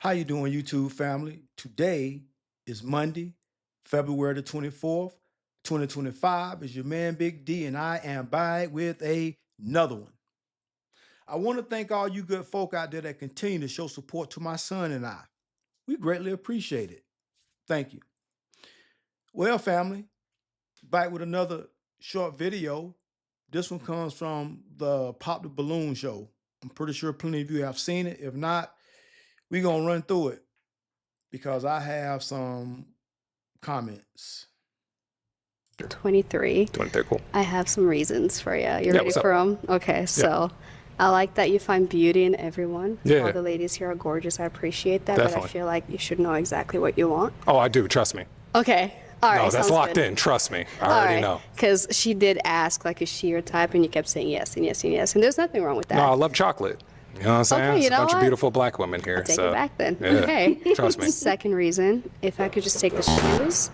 How you doing, YouTube family? Today is Monday, February the 24th, 2025. It's your man Big D, and I am back with another one. I want to thank all you good folk out there that continue to show support to my son and I. We greatly appreciate it. Thank you. Well, family, back with another short video. This one comes from the Pop the Balloon show. I'm pretty sure plenty of you have seen it. If not, we're going to run through it because I have some comments. 23. 23, cool. I have some reasons for you. You Yeah, ready what's up? for them? Okay, so I like that you find beauty in everyone. Yeah. All the ladies here are gorgeous. I appreciate that, but I Definitely. feel like you should know exactly what you want. Oh, I do. Trust me. Okay. All right. No, that's sounds locked good. in. Trust me. I already know. Because she did ask, like, is she your type? And you kept saying yes and yes and yes. And there's nothing wrong with that. No, I love chocolate. You know what I'm saying? Okay, you It's a know bunch of what? beautiful black women here. I'll take so. it back then. Yeah. Okay. Trust me. Second reason, if I could just take the shoes,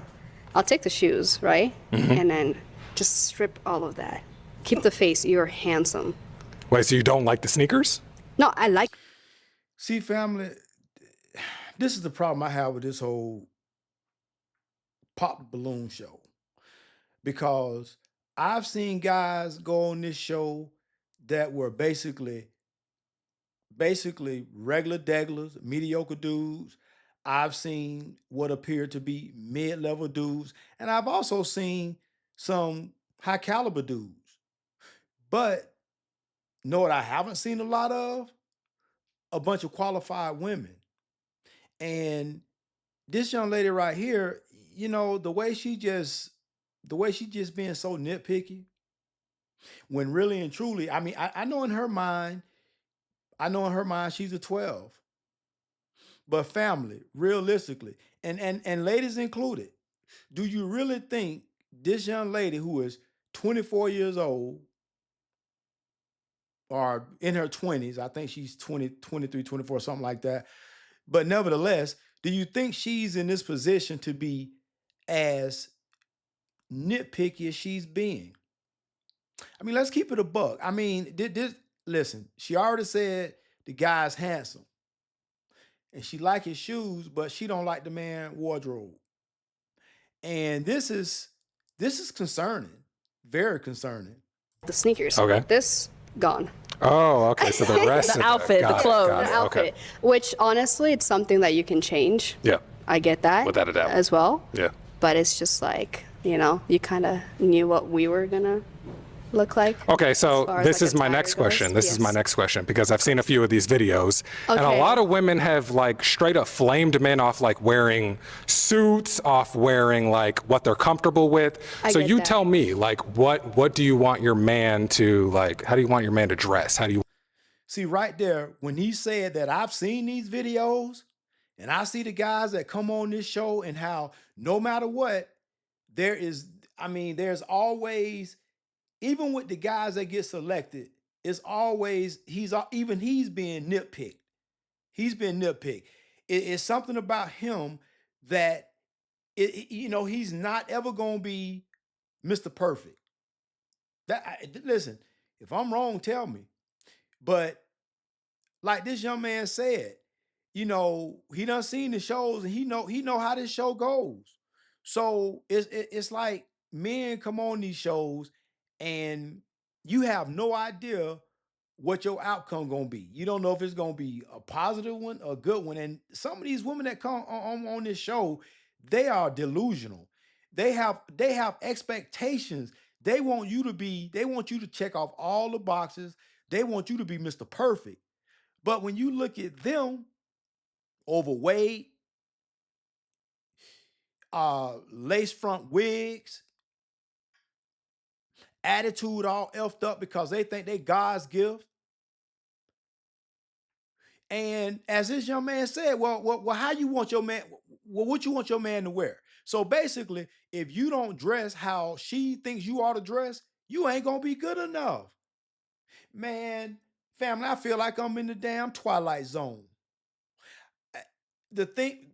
I'll take the shoes, right? Mm-hmm. And then just strip all of that. Keep the face. You're handsome. Wait, so you don't like the sneakers? No, I like. See, family, this is the problem I have with this whole Pop the Balloon show. Because I've seen guys go on this show that were basically regular degglers, mediocre dudes. I've seen what appeared to be mid-level dudes, and I've also seen some high caliber dudes. But know what I haven't seen a lot of? A bunch of qualified women. And this young lady right here, the way she just being so nitpicky, when really and truly, I mean, I know in her mind, she's a 12. But family, realistically, and ladies included, do you really think this young lady who is 24 years old or in her 20s, I think she's 20, 23, 24, something like that. But nevertheless, do you think she's in this position to be as nitpicky as she's being? I mean, let's keep it a buck. I mean, listen, she already said the guy's handsome. And she like his shoes, but she don't like the man wardrobe. And this is concerning, very concerning. The sneakers. Okay. This gone. Oh, okay. So the rest of The outfit, got the it, clothes, got the it, outfit. Okay. Which honestly, it's something that you can change. Yeah. I get that. Without a doubt. As well. Yeah. But it's just like, you kind of knew what we were gonna look like. Okay, as so far as, this like, is my attire next goes. question. This is my Yes. next question because I've seen a few of these videos, and a Okay. lot of women have like straight up flamed men off like wearing suits, off wearing like what they're comfortable with. I So get you that. tell me, like, what do you want your man to like? How do you want your man to dress? How do you? See, right there, when he said that I've seen these videos and I see the guys that come on this show and how no matter what, there's always, even with the guys that get selected, it's always he's being nitpicked. He's been nitpicked. It's something about him that he's not ever gonna be Mr. Perfect. Listen, if I'm wrong, tell me. But like this young man said, he done seen the shows and he know how this show goes. So it's like men come on these shows and you have no idea what your outcome gonna be. You don't know if it's gonna be a positive one, a good one. And some of these women that come on this show, they are delusional. They have expectations. They want you to check off all the boxes. They want you to be Mr. Perfect. But when you look at them, overweight, lace front wigs, attitude all effed up because they think they God's gift. And as this young man said, well, how you want your man? Well, what you want your man to wear? So basically, if you don't dress how she thinks you ought to dress, you ain't gonna be good enough. Man, family, I feel like I'm in the damn Twilight Zone. The thing,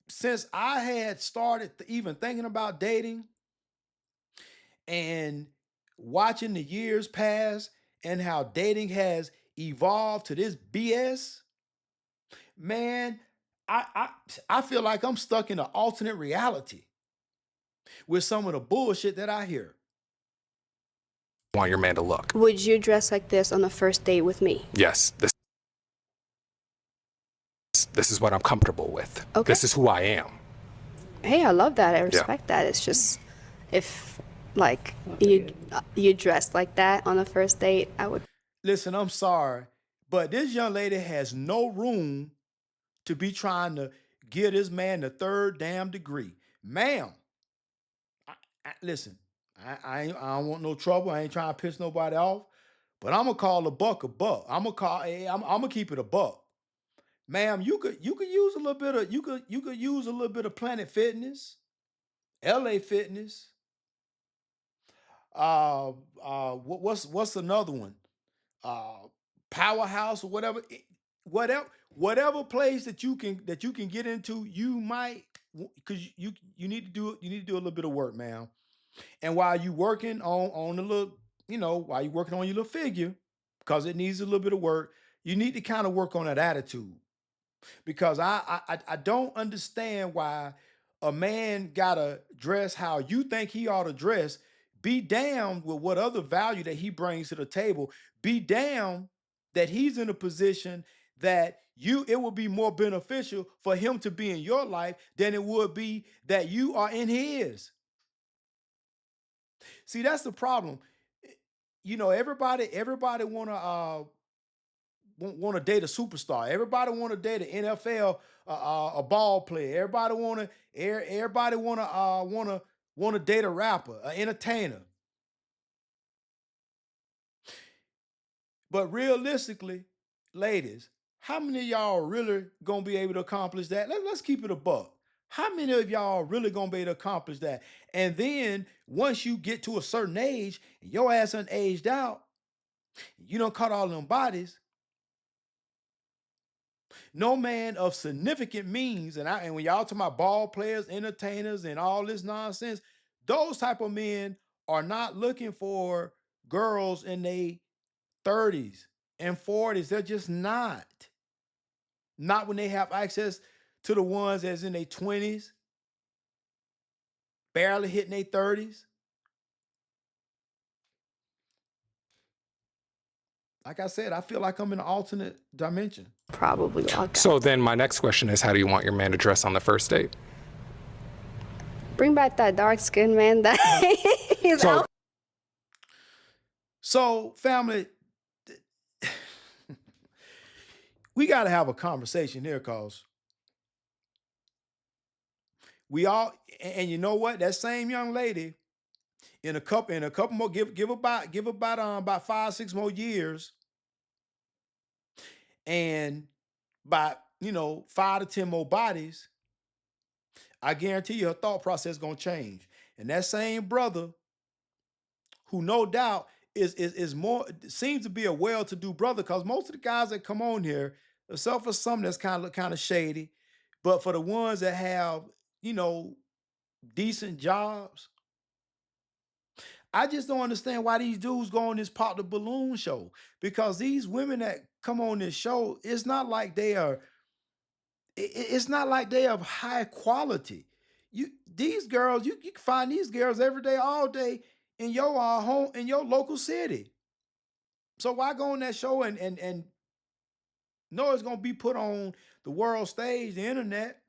since I had started even thinking about dating and watching the years pass and how dating has evolved to this BS, man, I I I feel like I'm stuck in an alternate reality with some of the bullshit that I hear. Want your man to look. Would you dress like this on the first date with me? Yes, this is what I'm comfortable with. Okay. This is who I am. Hey, I love that. I respect that. It's just if like you dress like that on the first date, I would. Listen, I'm sorry, but this young lady has no room to be trying to give this man the third damn degree. Ma'am, listen, I don't want no trouble. I ain't trying to piss nobody off, but I'm gonna call a buck a buck. I'm gonna keep it a buck. Ma'am, you could use a little bit of you could use a little bit of Planet Fitness, LA Fitness. What's another one? Uh, Powerhouse or whatever. Whatever place that you can get into, you might because you need to do you need to do a little bit of work, man. And while you working on the little, while you working on your little figure, because it needs a little bit of work, you need to kind of work on that attitude. Because I don't understand why a man gotta dress how you think he ought to dress. Be damned with what other value that he brings to the table. Be damned that he's in a position that it would be more beneficial for him to be in your life than it would be that you are in his. See, that's the problem. Eh, everybody want to date a superstar. Everybody want to date an NFL a ball player. Everybody want to date a rapper, an entertainer. But realistically, ladies, how many of y'all are really gonna be able to accomplish that? Let's keep it a buck. How many of y'all are really gonna be able to accomplish that? And then once you get to a certain age, your ass done aged out, you don't cut all them bodies. No man of significant means, and when y'all talking about ball players, entertainers, and all this nonsense, those type of men are not looking for girls in their 30s and 40s. They're just not. Not when they have access to the ones that's in their 20s, barely hitting their 30s. Like I said, I feel like I'm in an alternate dimension. Probably walk out. So then my next question is, how do you want your man to dress on the first date? Bring back that dark skin man that he's So- out. So, family, we got to have a conversation here, cause we all, and you know what? That same young lady, in a couple more, give about 5-6 more years, and by 5 to 10 more bodies, I guarantee you her thought process gonna change. And that same brother, who no doubt is more seems to be a well-to-do brother, because most of the guys that come on here, except for some that's kind of shady, but for the ones that have you know decent jobs, I just don't understand why these dudes go on this pop the balloon show. Because these women that come on this show, it's not like they are. It's not like they of high quality. These girls, you can find these girls every day, all day in your home in your local city. So why go on that show and know it's gonna be put on the world stage, the internet,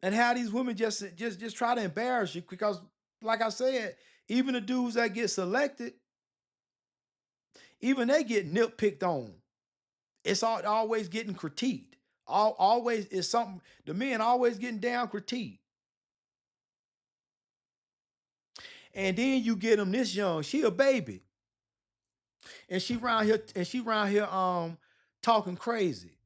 and how these women just try to embarrass you? Because, like I said, even the dudes that get selected, even they get nitpicked on. It's always getting critiqued. Always is something. The men always getting down critiqued. And then you get them this young. She a baby, and she around here talking crazy.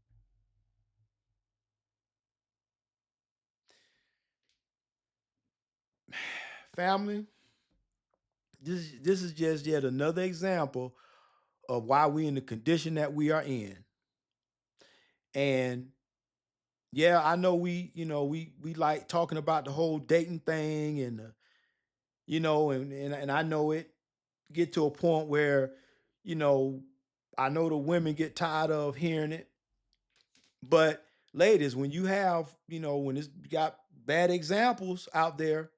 Family, this is just yet another example of why we in the condition that we are in. And yeah, I know we like talking about the whole dating thing, and and I know it get to a point where you know I know the women get tired of hearing it, but ladies, when you have, when it's got bad examples out there,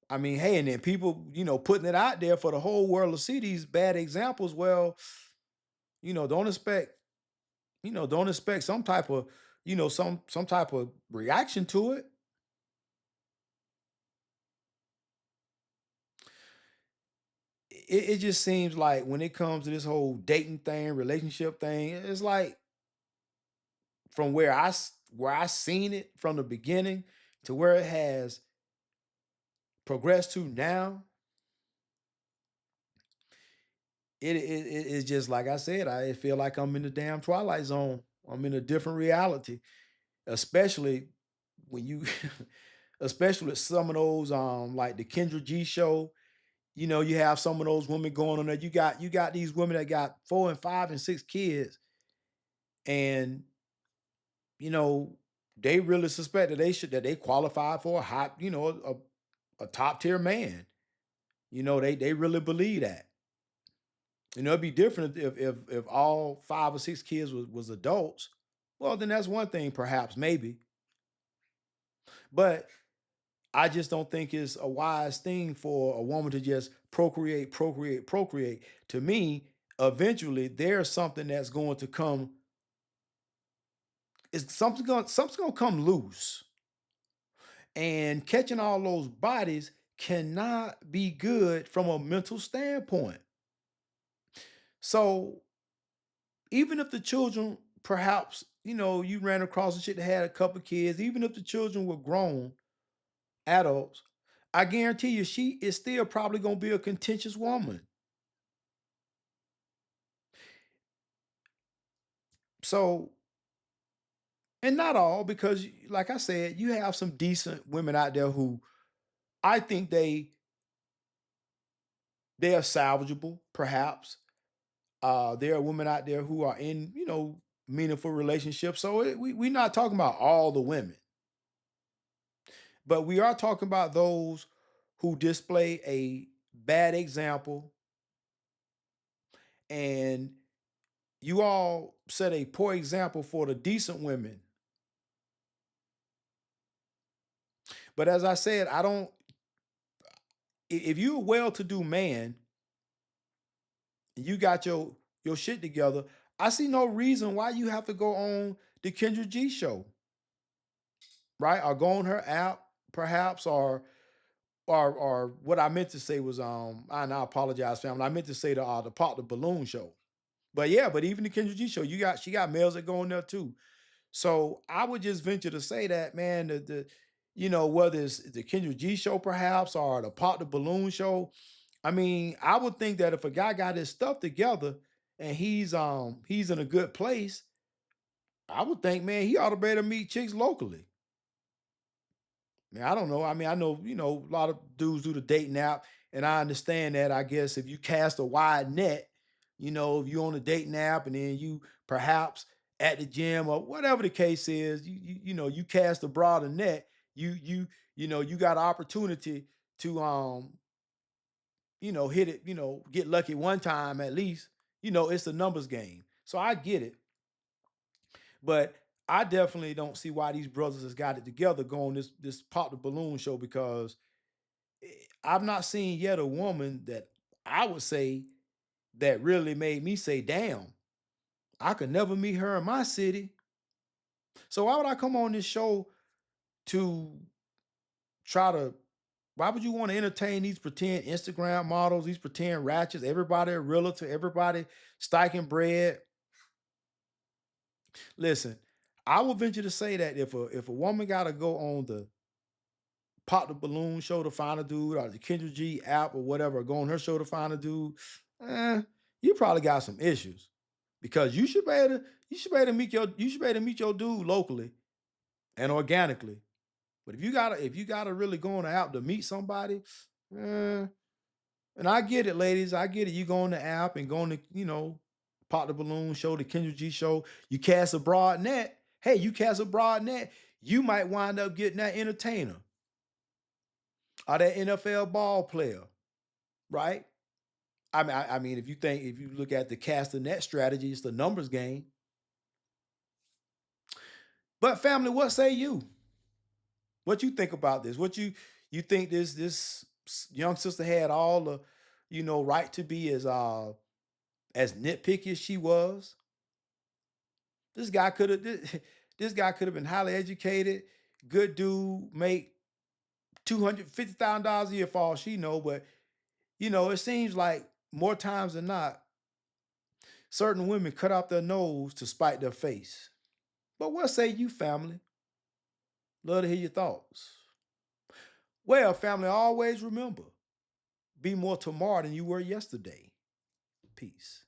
I mean, hey, and then people, putting it out there for the whole world to see these bad examples. Well, don't expect, don't expect some type of, some type of reaction to it. It just seems like when it comes to this whole dating thing, relationship thing, it's like from where I seen it from the beginning to where it has progressed to now. It's just like I said. I feel like I'm in the damn twilight zone. I'm in a different reality, especially when you, especially with some of those like the Kendra G show. You have some of those women going on there. You got these women that got 4 and 5 and 6 kids, and you know they really suspect that they qualify for a hot, a top tier man. They really believe that. It'd be different if all 5 or 6 kids was adults. Well, then that's one thing, perhaps, maybe. But I just don't think it's a wise thing for a woman to just procreate, procreate, procreate. To me, eventually there's something that's going to come. It's something's gonna come loose. And catching all those bodies cannot be good from a mental standpoint. So even if the children, perhaps, you ran across a chick that had a couple kids, even if the children were grown adults, I guarantee you she is still probably gonna be a contentious woman. So, and not all, because like I said, you have some decent women out there who I think they are salvageable, perhaps. There are women out there who are in, meaningful relationships. So we're not talking about all the women, but we are talking about those who display a bad example, and you all set a poor example for the decent women. But as I said, I don't. If you're a well-to-do man and you got your shit together, I see no reason why you have to go on the Kendra G show, right? Or go on her app, perhaps, or what I meant to say was and I apologize, family. I meant to say the Pop the Balloon show. But yeah, but even the Kendra G show, she got males that go on there too. So I would just venture to say that, man, whether it's the Kendra G show perhaps or the Pop the Balloon show. I mean, I would think that if a guy got his stuff together and he's in a good place, I would think, man, he ought to better meet chicks locally. Man, I don't know. I mean, I know, a lot of dudes do the dating app, and I understand that. I guess if you cast a wide net, if you're on a dating app and then you perhaps at the gym or whatever the case is, you cast a broader net, you got an opportunity to hit it, get lucky one time at least. It's a numbers game. So I get it. But I definitely don't see why these brothers has got it together going this Pop the Balloon show, because I've not seen yet a woman that I would say that really made me say, damn, I could never meet her in my city. So why would I come on this show to try to, why would you want to entertain these pretend Instagram models, these pretend ratchets, everybody a realtor, everybody stacking bread? Listen, I will venture to say that if a woman gotta go on the Pop the Balloon show to find a dude, or the Kendra G app or whatever, go on her show to find a dude, eh, you probably got some issues, because you should be able to meet your dude locally and organically. But if you gotta really go on the app to meet somebody, eh, and I get it, ladies, I get it. You go on the app and go on the, Pop the Balloon show, the Kendra G show, you cast a broad net. Hey, you cast a broad net, you might wind up getting that entertainer or that NFL ball player, right? I mean, if you look at the cast the net strategy, it's the numbers game. But family, what say you? What you think about this? You think this young sister had all the, right to be as nitpicky as she was? This guy could have this guy could have been highly educated, good dude, make $250,000 a year for all she know, but it seems like more times than not, certain women cut off their nose to spite their face. But what say you, family? Love to hear your thoughts. Well, family, always remember, be more tomorrow than you were yesterday. Peace.